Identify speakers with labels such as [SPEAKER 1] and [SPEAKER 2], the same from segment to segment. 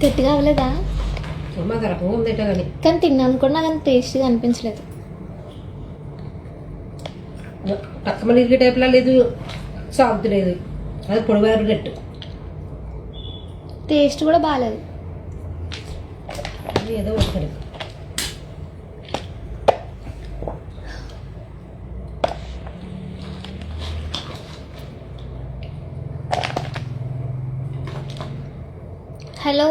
[SPEAKER 1] గట్టిగా అవ్వలేదా?
[SPEAKER 2] మాకు రకంగా ఉందట కానీ
[SPEAKER 1] కానీ తిన్నాను కూడా నాకు అంత టేస్టీగా అనిపించలేదు.
[SPEAKER 2] టక్కమని ఇడ్లీ టైప్లా లేదు, సాగుతు లేదు, అది పొడివారు గట్టు.
[SPEAKER 1] టేస్ట్ కూడా బాగాలేదు.
[SPEAKER 2] అది ఏదో ఒకటి.
[SPEAKER 1] హలో,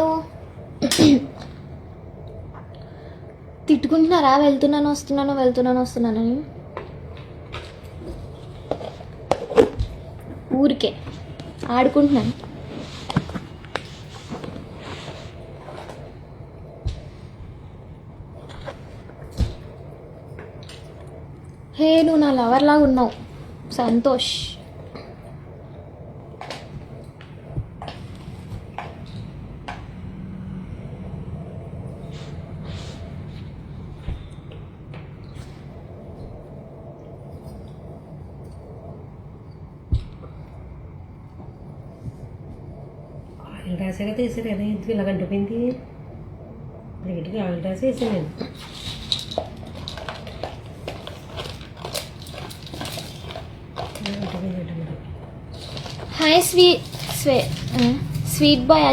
[SPEAKER 1] తిట్టుకుంటున్నారా వెళ్తున్నాను వస్తున్నానని? ఊరికే ఆడుకుంటున్నాను. హే, నువ్వు నా లవర్ లాగా ఉన్నావు సంతోష్.
[SPEAKER 2] ఆయిల్ రాసాక తీసారు ఏదో ఇంటికి ఇలా కంటిపోయింది. రేటుకి ఆయిల్ రాసి వేసాను నేను.
[SPEAKER 1] Hi sweet boy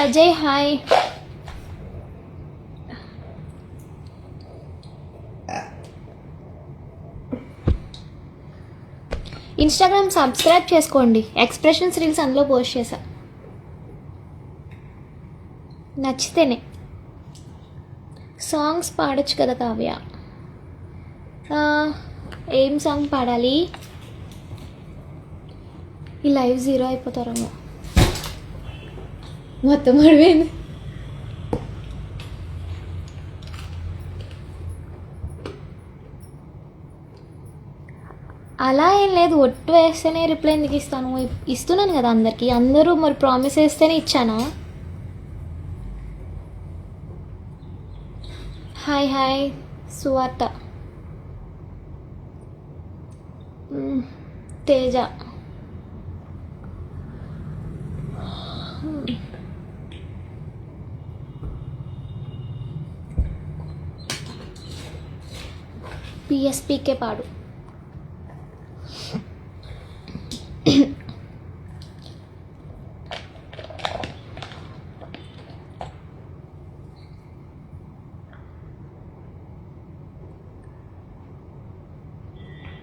[SPEAKER 1] Ajay. Hi. Instagram subscribe చేసుకోండి. ఎక్స్ప్రెషన్స్ రీల్స్ అందులో పోస్ట్ చేశా, నచ్చితేనే. సాంగ్స్ పాడొచ్చు కదా కావ్య? ఏం సాంగ్ పాడాలి? ఈ లైవ్ 0 అయిపోతారేమో. మొత్తం పడిపోయింది. అలా ఏం లేదు, ఒట్టు వేస్తేనే రిప్లై ఎందుకు ఇస్తాను? ఇస్తున్నాను కదా అందరికీ. అందరూ మరి ప్రామిస్ వేస్తేనే ఇచ్చానా? హాయ్ సువార్త, తేజ. పిఎస్పీకే పాడు.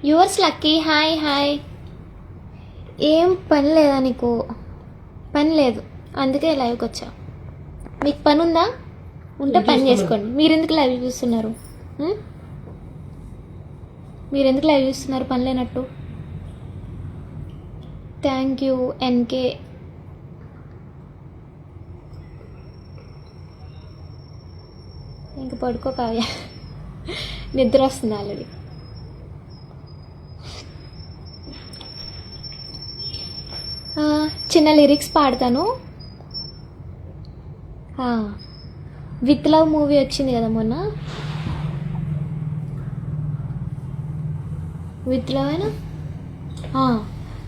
[SPEAKER 1] Yours lucky. హాయ్. ఏం పని లేదా నీకు? పని లేదు, అందుకే లైవ్కి వచ్చా. మీకు పని ఉందా? ఉంటే పని చేసుకోండి. మీరెందుకు లైవ్ చూస్తున్నారు? పని లేనట్టు? Thank you NK. ఇంక పడుకో కావ్య, నిద్ర వస్తుంది ఆల్రెడీ. చిన్న లిరిక్స్ పాడతాను. విత్ లవ్ మూవీ వచ్చింది కదా మొన్న.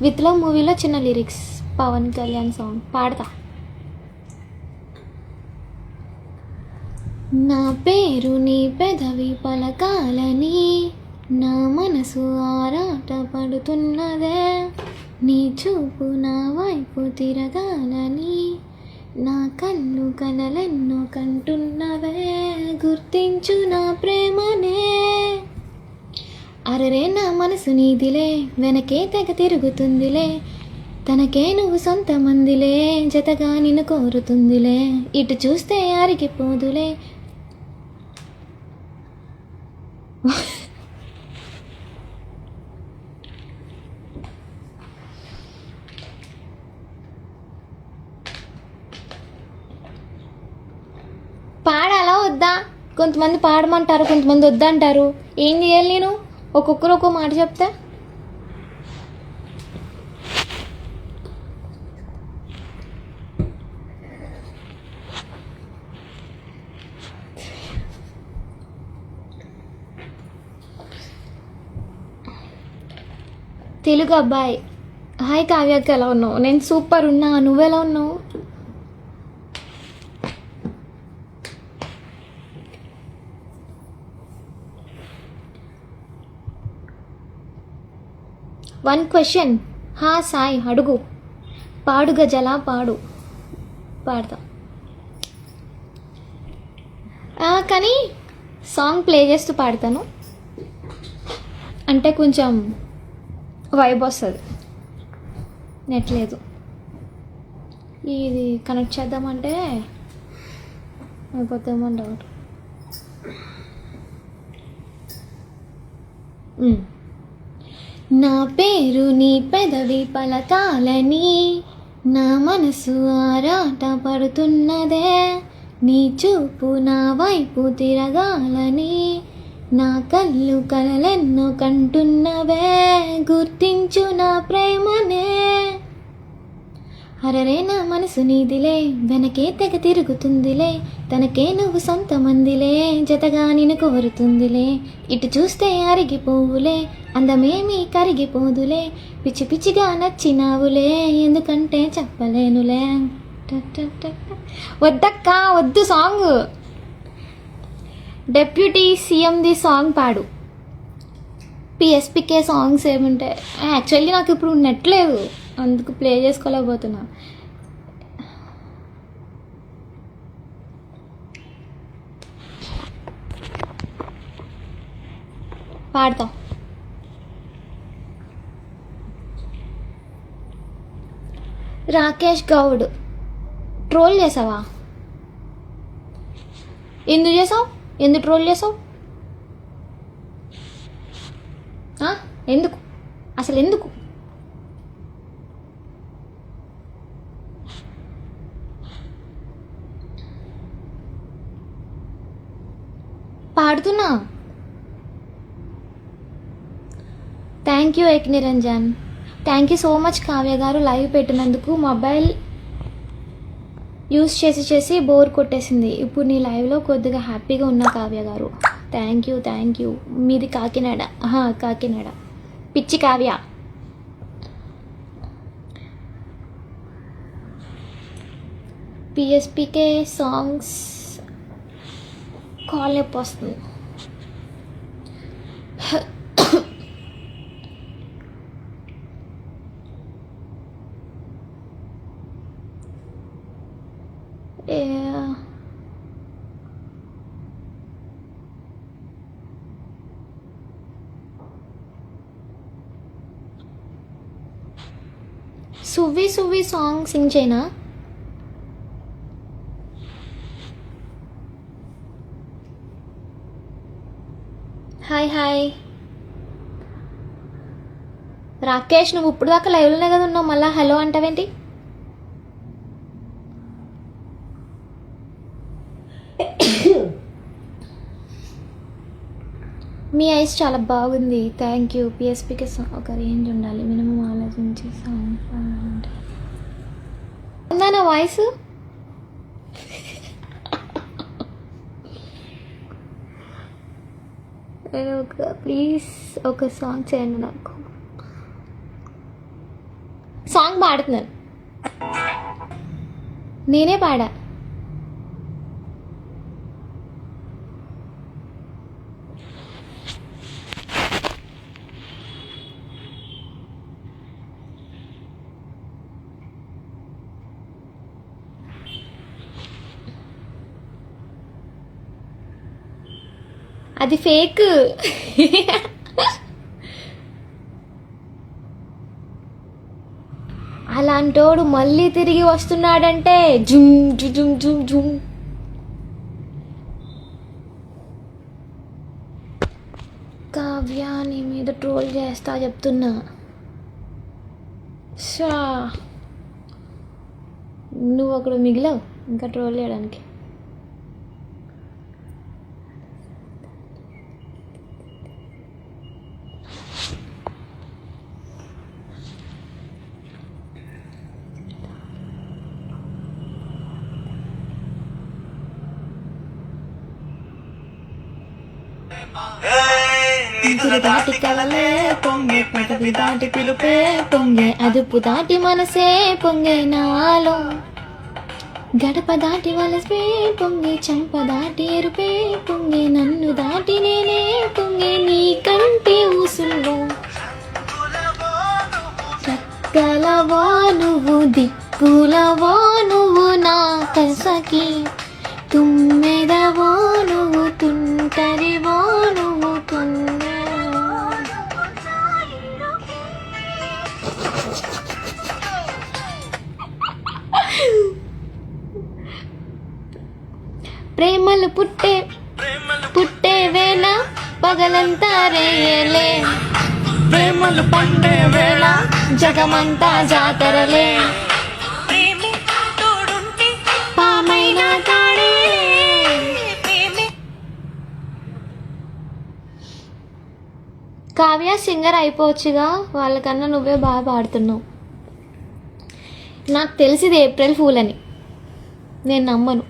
[SPEAKER 1] విత్ లవ్ మూవీలో చిన్న లిరిక్స్, పవన్ కళ్యాణ్ సాంగ్ పాడతా. నా పేరు నీ పెదవి పలకాలని నా మనసు ఆరాట పడుతున్నదే, నీ చూపు నా వైపు తిరగాలని నా కన్ను కలలెన్నో కంటున్నవే, గుర్తించు నా ప్రేమనే. అరరే నా మనసు నీదిలే, వెనకే తెగ తిరుగుతుందిలే, తనకే నువ్వు సొంత మందిలే, జతగా నిన్ను కోరుతుందిలే, ఇటు చూస్తే ఆరిగిపోదులే. పాడాలా వద్దా? కొంతమంది పాడమంటారు, కొంతమంది వద్దంటారు. ఏం చేయాలి నేను? ఒక్కొక్కరు ఒక్కో మాట చెప్తా. తెలుగు అబ్బాయి హాయ్ కావ్యక్క, ఎలా ఉన్నావు? నేను సూపర్ ఉన్నా, నువ్వెలా ఉన్నావు? One question. హా సాయి అడుగు. పాడు గజలా పాడు. పాడతా కానీ సాంగ్ ప్లే చేస్తూ పాడతాను, అంటే కొంచెం వైబ్ వస్తుంది. నెట్ లేదు, ఇది కనెక్ట్ చేద్దామంటే అయిపోతామో డౌట్. నా పేరు నీ పెదవి పలకాలని నా మనసు ఆరాట పడుతున్నదే, నీ చూపు నా వైపు తిరగాలని నా కళ్ళు కలలెన్నో కంటున్నవే, గుర్తించు నా ప్రేమనే. అరరే నా మనసు నీదిలే, వెనకే తెగ తిరుగుతుందిలే, తనకే నువ్వు సొంతమందిలే, జతగా నిన్ను కోరుతుందిలే. ఇటు చూస్తే అరిగిపోవులే, అందమేమీ కరిగిపోదులే, పిచ్చి పిచ్చిగా నచ్చినావులే, ఎందుకంటే చెప్పలేనులే. వద్దక్క వద్దు సాంగ్. డెప్యూటీ సీఎంది సాంగ్ పాడు. పిఎస్పికే సాంగ్స్ ఏముంటాయి? యాక్చువల్లీ నాకు ఇప్పుడు నెట్ లేదు, అందుకు ప్లే చేసుకోలేకపోతున్నా. పాడతా. రాకేష్ గౌడ్ ట్రోల్ చేసావా? ఎందుకు చేసావు? ఎందుకు ట్రోల్ చేసావు? ఎందుకు అసలు ఎందుకు? పాడుతున్నా. థ్యాంక్ యూ ఏక్ Niranjan, thank you so much Kavya గారు లైవ్ పెట్టినందుకు. మొబైల్ యూస్ చేసి బోర్ కొట్టేసింది, ఇప్పుడు నీ లైవ్లో కొద్దిగా హ్యాపీగా ఉన్నా కావ్య గారు. Thank you thank you. మీది కాకినాడ? కాకినాడ. పిచ్చి కావ్య. పిఎస్పికే సాంగ్స్ కాల్ నొప్పి వస్తుంది. సువ్వి సువ్వి సాంగ్ సింగ్ చేయనా? హాయ్ హాయ్ రాకేష్, నువ్వు ఇప్పుడు దాకా లైవ్లోనే కదా ఉన్నావు, మళ్ళీ హలో అంటావేంటి? మీ ఐస్ చాలా బాగుంది, థ్యాంక్ యూ. పిఎస్పికి ఒక రేంజ్ ఉండాలి, మినిమం ఆలోచించి సాంగ్ ఉందా నా వాయిస్? ప్లీజ్ ఒక సాంగ్ చేయండి నాకు. సాంగ్ పాడుతున్నాను, నేనే పాడా. అది ఫేక్. అలాంటోడు మళ్ళీ తిరిగి వస్తున్నాడంటే జుమ్ జుమ్ జుమ్ జుమ్. కావ్య నీ మీద ట్రోల్ చేస్తా చెప్తున్నా. షా నువ్వు ఒకడు మిగిలావు ఇంకా ట్రోల్ చేయడానికి. ఊపిరి దాటి కలలే పొంగే, పదవి దాటి పిలుపే పొంగే, అదుపు దాటి మనసే పొంగే నాలో, గడప దాటి వలసే పొంగే, చంప దాటి ఎరుపే పొంగే, నన్ను దాటి నేనే పొంగే, నీ కంటి ఊసుల్లో రెక్కలవో నువ్వు, దిక్కులవో నువ్వు నా కసకి, తుమ్మెదవో నువ్వు, తుంటరివో నువ్వు, ప్రేమలు పుట్టే పుట్టే వేళ పగలంతా రేయలే, ప్రేమలు పండే వేళ జగమంతా జాతరలే, పామైన తాడే. కావ్య సింగర్ అయిపోవచ్చుగా, వాళ్ళకన్నా నువ్వే బాగా పాడుతున్నావు. నాకు తెలిసింది ఏప్రిల్ ఫూల్ అని, నేను నమ్మను.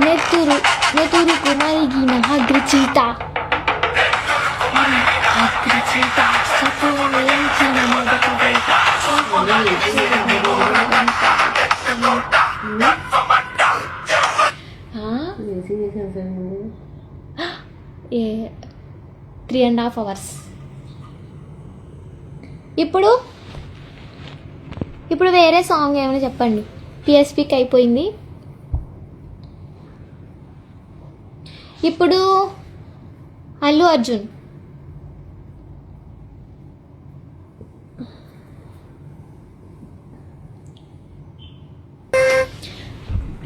[SPEAKER 1] నెత్తురు నెతురుకు మరిగిన అగ్రచీత, అగ్రచీత సతులేంచిన మొదటి ఏ 3.5 hours. ఇప్పుడు వేరే సాంగ్ ఏమైనా చెప్పండి. పిఎస్పికి అయిపోయింది. ఇప్పుడు అల్లు అర్జున్,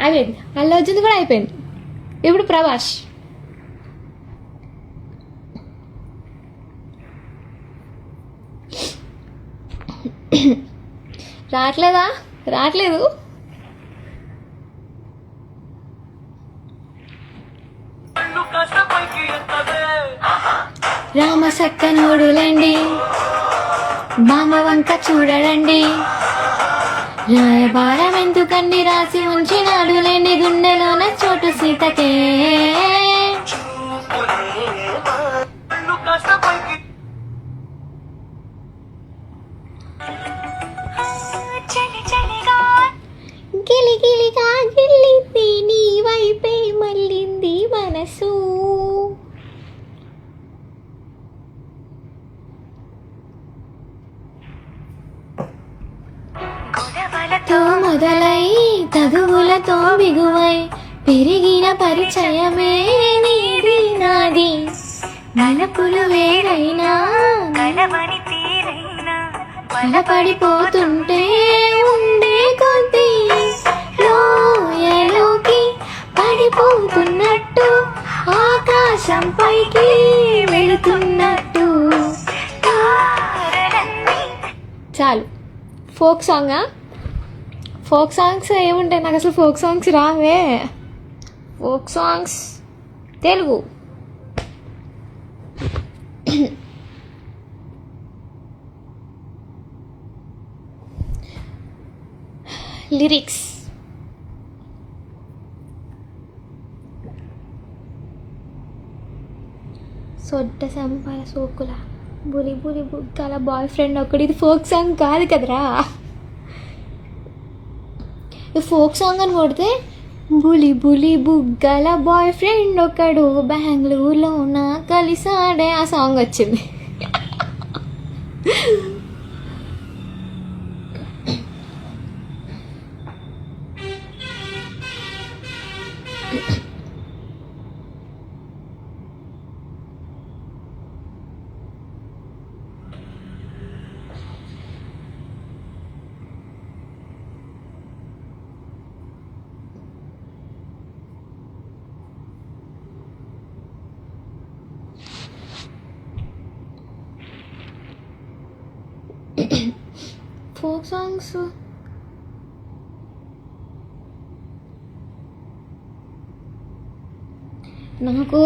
[SPEAKER 1] అయిపోయింది. అల్లు అర్జున్ కూడా అయిపోయింది. ఇప్పుడు ప్రభాస్. రావట్లేదు. రామ సక్కనోడులేండి, బామ వంక చూడడండి, రాయబారం ఎందుకండి రాసి ఉంచినాడులేండి, గుండెలోన చోటు సీతకే. గిలిగిలిగా గిల్లింది నీ వైపే మళ్ళింది మనసు, తో మొదలై తగువులతో బిగువై పెరిగిన పరిచయమే నీది నాది, మనపులు వేరైనా బలపడిపోతుంటే ఉండే కొద్దీ లోయలోకి పడిపోతున్నట్టు, ఆకాశం పైకి వెళుతున్నట్టు. చాలు. ఫోక్ సాంగా? ఫోక్ సాంగ్స్ ఏముంటాయి? నాకు అసలు ఫోక్ సాంగ్స్ రావే. Folk songs Telugu. లిరిక్స్ సొడ్డ సంపాల సోకుల బులి బులి బుగ్గల బాయ్ ఫ్రెండ్ ఒకడు. ఇది ఫోక్ సాంగ్ కాదు కదరా. ఈ ఫోక్ సాంగ్ అని కొడితే బులి బులి బుగ్గల బాయ్ ఫ్రెండ్ ఒకడు బెంగళూరులోన కలిసాడే ఆ సాంగ్ వచ్చింది. ఫోక్ సాంగ్స్ నాకు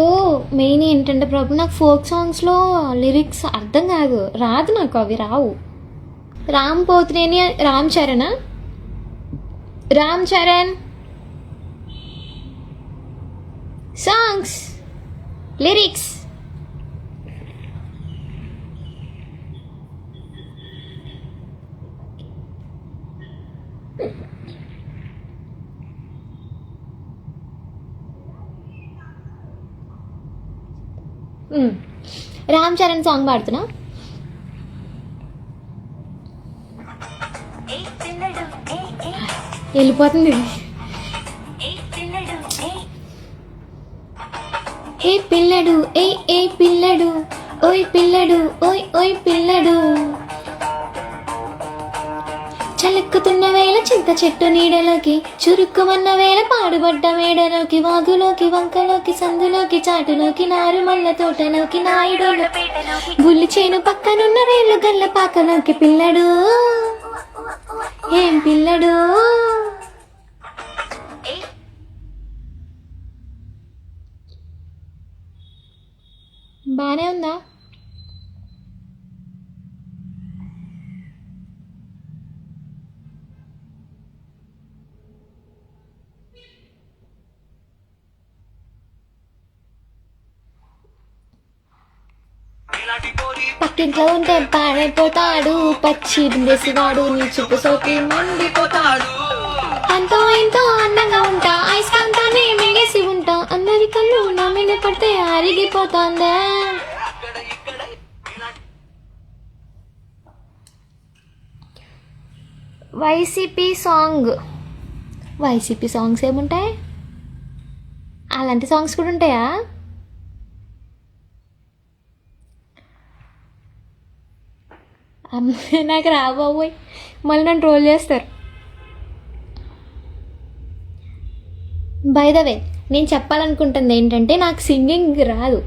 [SPEAKER 1] మెయిన్ ఏంటంటే ప్రాబ్లం, నాకు ఫోక్ సాంగ్స్లో లిరిక్స్ అర్థం కాదు, రాదు నాకు, అవి రావు. Ram Pothineni, Ram Charan, Ram Charan songs lyrics. Ram Charan song పాడుతున్నా. వెళ్ళిపోతుంది ఇది. ఏ పిల్లడు ఏ పిల్లడు, ఓయ్ పిల్లడు, ఓయ్ ఓయ్ పిల్లడు, చలక్కుతున్న వేళ చింత చెట్టు నీడలోకి, చురుక్కుమన్న వేళ పాడుబడ్డ మేడలోకి, వాగులోకి వంకలోకి సందులోకి చాటులోకి, నారుమల్ల తోటలోకి నాయుడుల బుల్లి చేను పక్కనున్న రేళ్ళు గల్ల పాకలోకి, పిల్లడు ఏం పిల్లడు. బానే ఉందా? పక్కింట్లో ఉంటే పాడైపోతాడు, పచ్చి దేశవాడు, నీ చూపు సోకి మండిపోతాడు. అంతో ఇంతో అందంగా ఉంటా, ఐస్కాంతాన్ని మింగేసి ఉంటా, అందరి కళ్ళు నా మీద పడితే అరిగిపోతాందా. వైసీపీ సాంగ్స్ ఏముంటాయి? అలాంటి సాంగ్స్ కూడా ఉంటాయా? నాకు రాబోయ్, మళ్ళీ నన్ను ట్రోల్ చేస్తారు. బై ద వే, నేను చెప్పాలనుకుంటుంది ఏంటంటే, నాకు సింగింగ్ రాదు,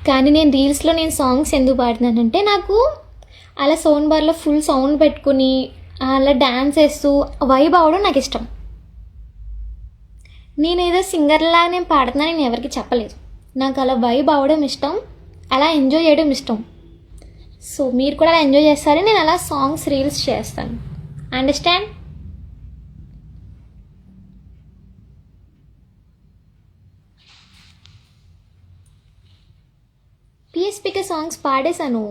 [SPEAKER 1] కానీ నేను రీల్స్లో నేను సాంగ్స్ ఎందుకు పాడుతున్నానంటే, నాకు అలా సౌండ్ బార్లో ఫుల్ సౌండ్ పెట్టుకుని అలా డ్యాన్స్ వేస్తూ వైబ్ అవ్వడం నాకు ఇష్టం. నేను ఏదో సింగర్లా నేను పాడుతున్నా నేను ఎవరికి చెప్పలేదు, నాకు అలా వైబ్ అవ్వడం ఇష్టం, అలా ఎంజాయ్ చేయడం ఇష్టం. సో మీరు కూడా అలా ఎంజాయ్ చేస్తారని నేను అలా సాంగ్స్ రీల్స్ చేస్తాను. అండర్స్టాండ్? పిఎస్పికే సాంగ్స్ పాడేశాను.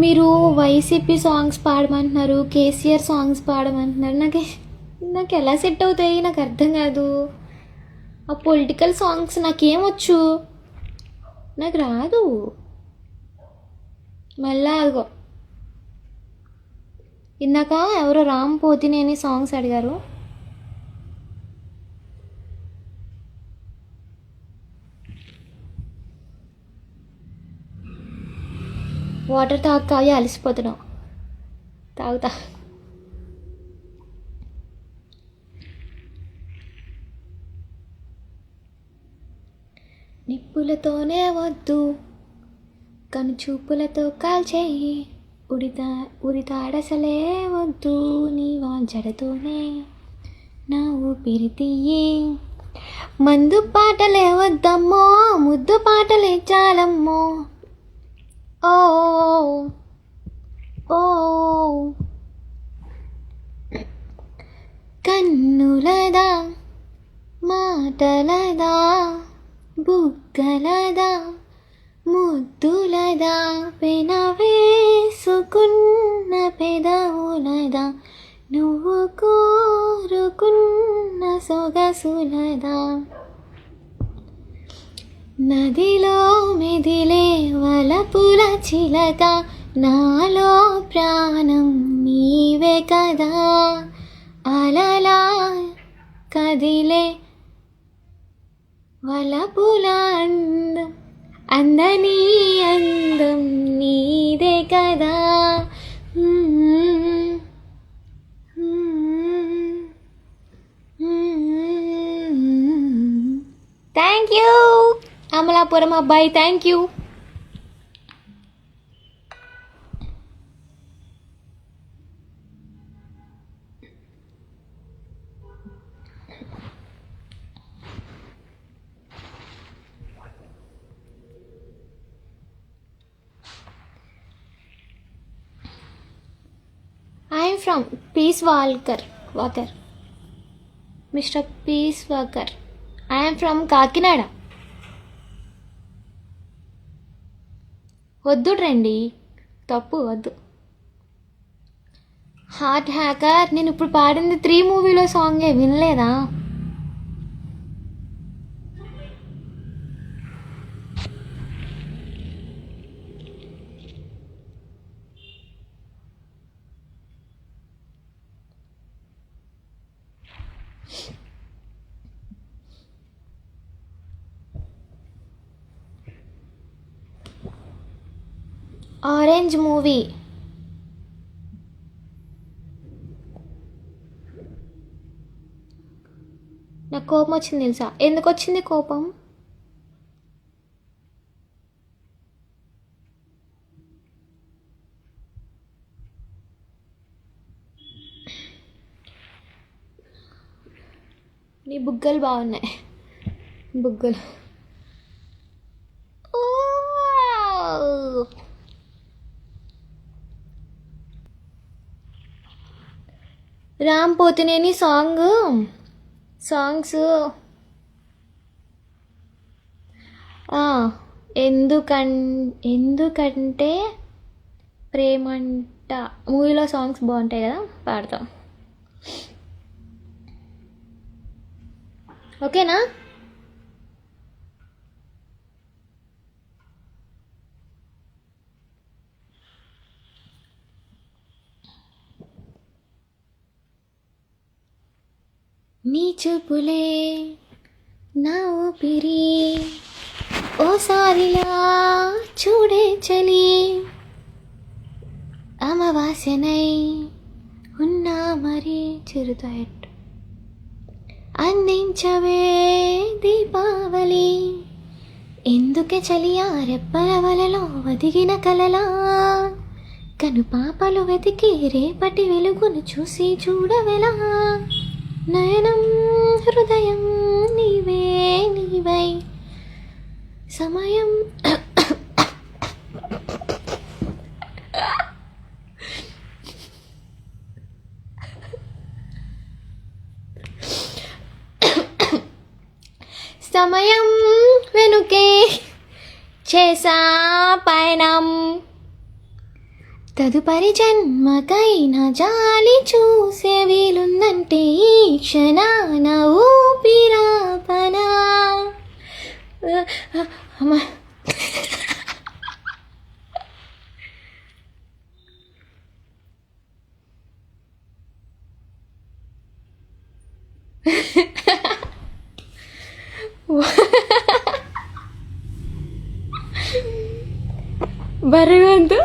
[SPEAKER 1] మీరు వైసీపీ సాంగ్స్ పాడమంటున్నారు, కేసీఆర్ సాంగ్స్ పాడమంటున్నారు. నాకు ఎలా సెట్ అవుతాయి నాకు అర్థం కాదు. ఆ పొలిటికల్ సాంగ్స్ నాకేమొచ్చు, నాకు రాదు. మళ్ళా అదిగో ఇందాక ఎవరో రామ్ పోతినేని సాంగ్స్ అడిగారు. వాటర్ తాగి అలసిపోతున్నావు, తాగుతా. నిప్పులతోనే వద్దు, కను చూపులతో కాల్చేయి, ఉరితాడసలే వద్దు, నీ వాంచడతోనే నా ఊపిరి తీయి. మందు పాటలే వద్దమ్మో, ముద్దు పాటలే చాలమ్మో. ఓ ఓ కన్నులదా, మాటలదా, బుగ్గలదా, ముద్దులదా పెనవేసుకున్న పెదవులదా నువ్వు కోరుకున్న సొగసులదా నదిలో మెదిలే వలపుల చిలక నాలో ప్రాణం నీవే కదా అలలా కదిలే వలపుల అందం అందని అందం నీదే కదా థ్యాంక్ యూ అమలాపురం అబ్బాయి, thank you. I'm from Peace Walker mister Peace Walker. I'm from Kakinada. వద్దు రండి, తప్పు వద్దు. హార్ట్ హ్యాకర్, నేను ఇప్పుడు పాడింది 3 మూవీలో సాంగే, వినలేదా? Orange movie. నాకు కోపం వచ్చింది తెలుసా? ఎందుకు వచ్చింది కోపం? నీ బుగ్గలు బాగున్నాయి, బుగ్గలు. రామ్ పోతినేని సాంగ్స్ ఎందుకంటే ప్రేమంట మూవీలో సాంగ్స్ బాగుంటాయి కదా, పాడతాం. ఓకేనా? నీ చూపులే నా ఊపిరి, ఓసారిలా చూడే చలి, అమావాస్యనై ఉన్నా మరి చిరుతెట్టు అందించవే దీపావళి. ఎందుకే చలియా రెప్పల వలలో ఒదిగిన కలలా, కనుపాపలు వెతికి రేపటి వెలుగును చూసి చూడవెలా. నయనం హృదయం నీవై సమయం సమయం వెనుకే చేసా పయనం, తదుపరి జన్మకైనా జాలి చూసే వీలుందంటే ఈ క్షణాన ఊపిరాపనా. అమ్మా బరగంతు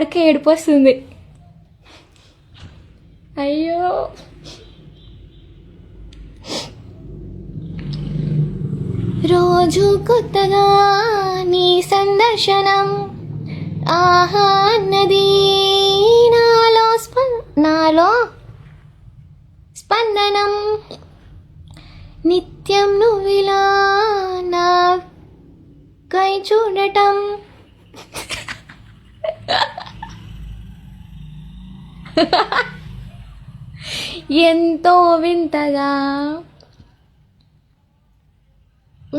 [SPEAKER 1] మాట్లాడక ఏడుపు వస్తుంది. అయ్యో రోజు కొత్తగా నీ సందర్శనం ఆహా అన్నది నాలో స్పందనం నిత్యం నువ్విలా నా కై చూడటం ఎంతో వింతగా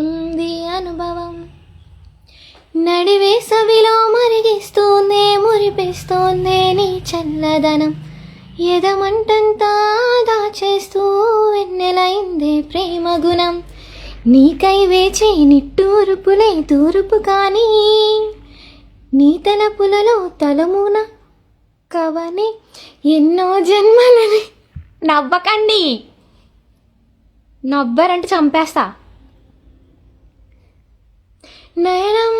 [SPEAKER 1] ఉంది అనుభవం నడివేసవిలో మరిగిస్తూనే మురిపిస్తూనే నీ చల్లదనం ఎదమంటంతా దాచేస్తూ వెన్నెలైందే ప్రేమ గుణం నీకై వేచి నిట్టూరుపులే తూరుపు కానీ నీ తలపులలో తలమున కవని ఎన్నో జన్మలని. నవ్వకండి, నవ్వరంటే చంపేస్తా. నయనం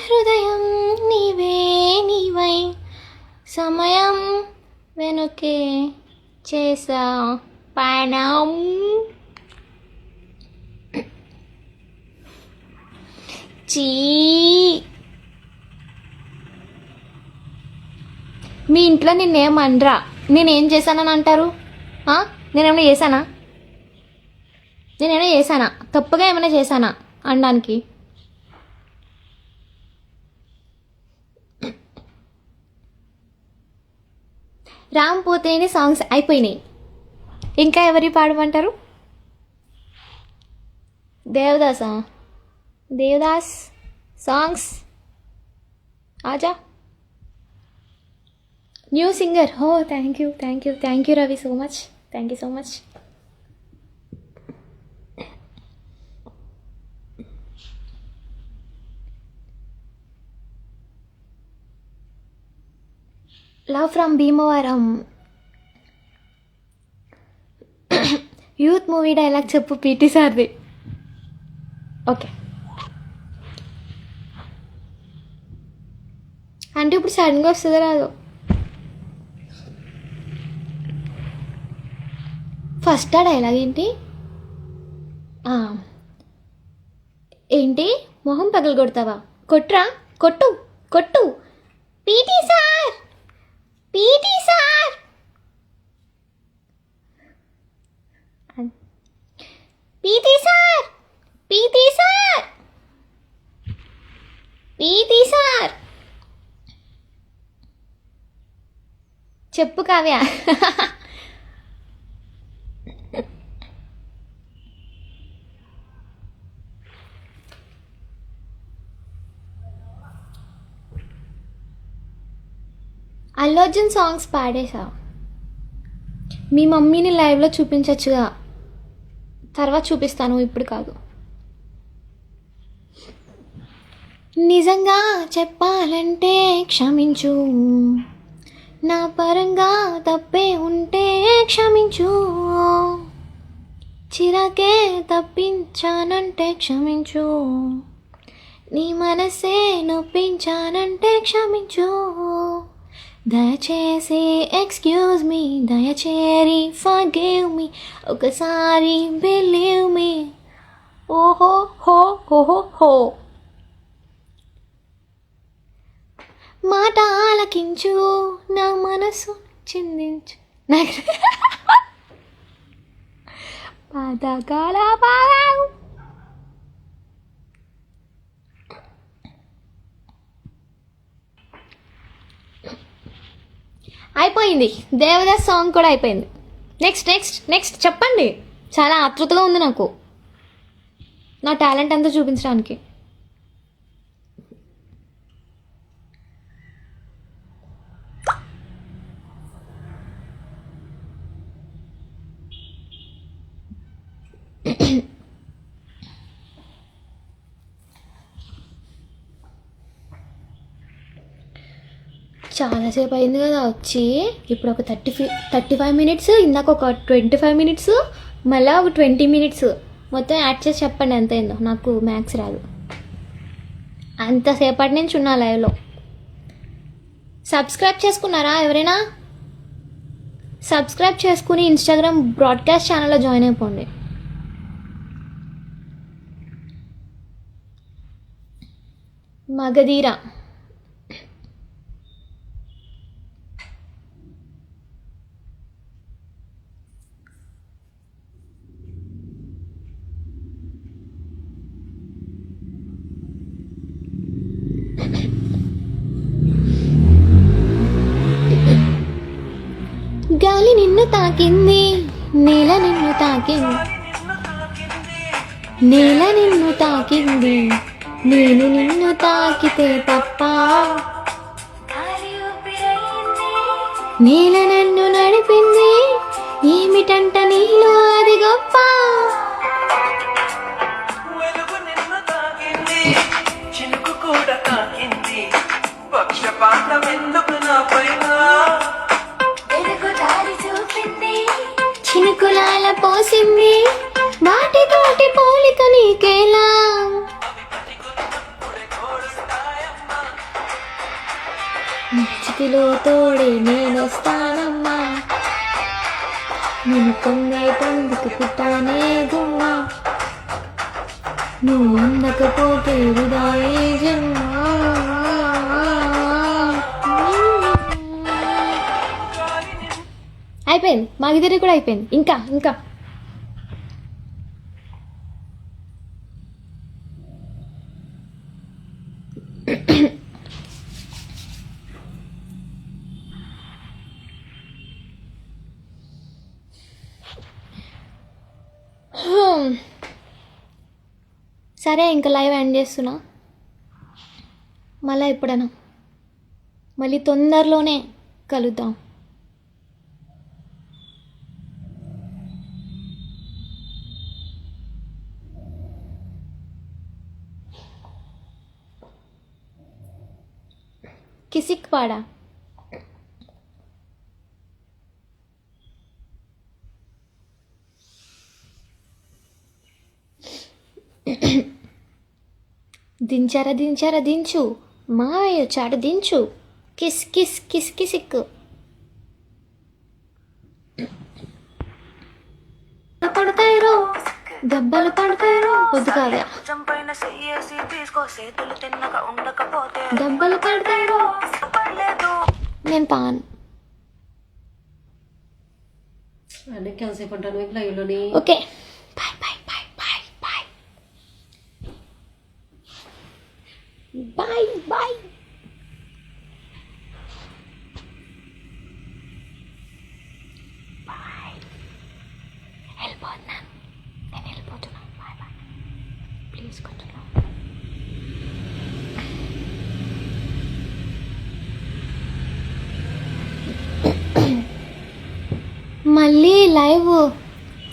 [SPEAKER 1] హృదయం నీవే నీవై సమయం వెనుకే చేసా పయనం. చీ మీ ఇంట్లో నిన్నేమనరా? నేనేం చేశానని అంటారు? నేనేమైనా చేశానా? తప్పుగా ఏమైనా చేశానా అనడానికి? రామ్ పోతేనే సాంగ్స్ అయిపోయినాయి, ఇంకా ఎవరి పాడమంటారు? దేవదాస్ సాంగ్స్ ఆజా new singer. Oh thank you Ravi, so much, thank you so much. Love from Bhimavaram. Youth movie dialogue చెప్పు పీటీ సార్ది. ఓకే అంటే ఇప్పుడు సడన్గా వస్తుందో రాదు. ఫస్ట్ ఆ డైలాగ్ ఏంటి? ఏంటి మొహం పగలు కొడతావా? కొట్టురా, కొట్టు కొట్టు. PT sir, PT sir, PT sir, PT sir, PT sir. చెప్పు కావ్య. అల్లు అర్జున్ సాంగ్స్ పాడేసా. మీ మమ్మీని లైవ్లో చూపించచ్చుగా, తర్వాత చూపిస్తాను, ఇప్పుడు కాదు. నిజంగా చెప్పాలంటే క్షమించు, నా పరంగా తప్పే ఉంటే క్షమించు, చిరాకే తప్పించానంటే క్షమించు, నీ మనసే నొప్పించానంటే క్షమించు, దయచేసి ఎక్స్క్యూజ్ మీ, దయచేరి ఫర్గివ్ మీ, ఒకసారి బిలీవ్ మీ. ఓహో హో ఓహో హో. మాట ఆలకించు, నా మనసు చిందించు, పాతకాల పావు. అయిపోయింది, దేవదాస్ సాంగ్ కూడా అయిపోయింది. నెక్స్ట్ నెక్స్ట్ నెక్స్ట్ చెప్పండి. చాలా ఆతృతగా ఉంది నాకు నా టాలెంట్ అంతా చూపించడానికి. చాలాసేపు అయింది కదా వచ్చి. ఇప్పుడు ఒక 35 మినిట్స్, ఇందాక ఒక 25 మినిట్స్, మళ్ళీ ఒక 20 మినిట్స్ మొత్తం యాడ్ చేసి చెప్పండి ఎంత అయిందో. నాకు మ్యాథ్స్ రాదు. అంతసేపటి నుంచి ఉన్నా లైవ్లో. సబ్స్క్రైబ్ చేసుకున్నారా ఎవరైనా? సబ్స్క్రైబ్ చేసుకుని ఇన్స్టాగ్రామ్ బ్రాడ్కాస్ట్ ఛానల్లో జాయిన్ అయిపోండి. మగధీర గాలి నిన్ను తాకింది, నేల నిన్ను తాకింది, నేల నిన్ను తాకింది, నేను నిన్ను తాకితే తప్ప, నేల నన్ను నడిపింది, ఏమిటంట నీలో అది గొప్ప,
[SPEAKER 3] చినుకు కూడా తాకింది, పక్షపాతం ఎందుకు నా పైన,
[SPEAKER 1] చినుకులాల పోసింది, వాటితోటి పోలిక నీకేలా, చితిలో తోడే నేనొస్తానమ్మా, నేను పొందేటందుకు పుట్టానే గుమ్మా, నువ్వు అందకపోతే విదాయే జన్మ. అయిపోయింది, మగధీర కూడా అయిపోయింది. ఇంకా ఇంకా సరే, ఇంకా లైవ్ ఎండ్ చేస్తున్నా. మళ్ళీ ఎప్పుడైనా మళ్ళీ తొందరలోనే కలుద్దాం. కిసిక్ పాడా దించారా దించారా దించు, మావయ్య చాట దించు, కిస్ కిస్ కిస్ కిసిక్. పడతాయిరో దెబ్బలు పడతాయిరో, వద్దు కావ్య, దెబ్బలు పడతాయిరో, నేను పాన్.
[SPEAKER 2] అన్నీ క్యాన్సిల్ అంటాను మీకు లైవ్లోని.
[SPEAKER 1] Okay, bye bye bye bye bye bye bye. Bye, వెళ్ళిపోతున్నాను, నేను వెళ్ళిపోతున్నాను. బాయ్ బాయ్, ప్లీజ్ కొంచెం మళ్ళీ లైవ్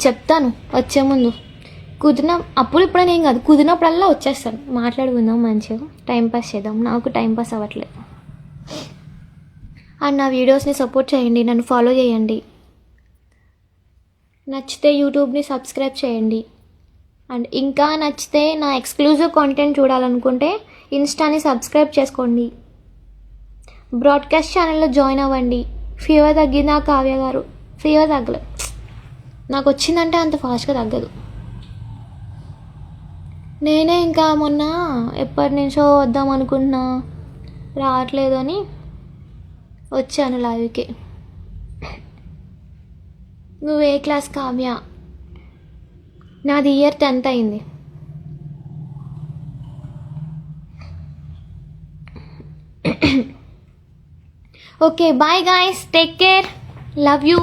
[SPEAKER 1] చెప్తాను వచ్చే ముందు. కుదిరిన అప్పుడు ఇప్పుడైనా ఏం కాదు, కుదిరినప్పుడల్లా వచ్చేస్తాను, మాట్లాడుకుందాం, మంచిగా టైంపాస్ చేద్దాం. నాకు టైంపాస్ అవ్వట్లేదు. అండ్ నా వీడియోస్ని సపోర్ట్ చేయండి, నన్ను ఫాలో చేయండి, నచ్చితే యూట్యూబ్ని సబ్స్క్రైబ్ చేయండి. అండ్ ఇంకా నచ్చితే నా ఎక్స్క్లూజివ్ కాంటెంట్ చూడాలనుకుంటే ఇన్స్టాని సబ్స్క్రైబ్ చేసుకోండి, బ్రాడ్కాస్ట్ ఛానల్లో జాయిన్ అవ్వండి. ఫీవర్ తగ్గిందా కావ్య గారు? ఫీవర్ తగ్గలేదు, నాకు వచ్చిందంటే అంత ఫాస్ట్గా తగ్గదు. నేనే ఇంకా మొన్న ఎప్పటి నుంచో వద్దాం అనుకుంటున్నా, రావట్లేదు అని వచ్చాను లైవ్కి. నువ్వు ఏ క్లాస్ కావ్య? నాది ఇయర్ 10th అయింది. Okay, bye guys, take care, love you.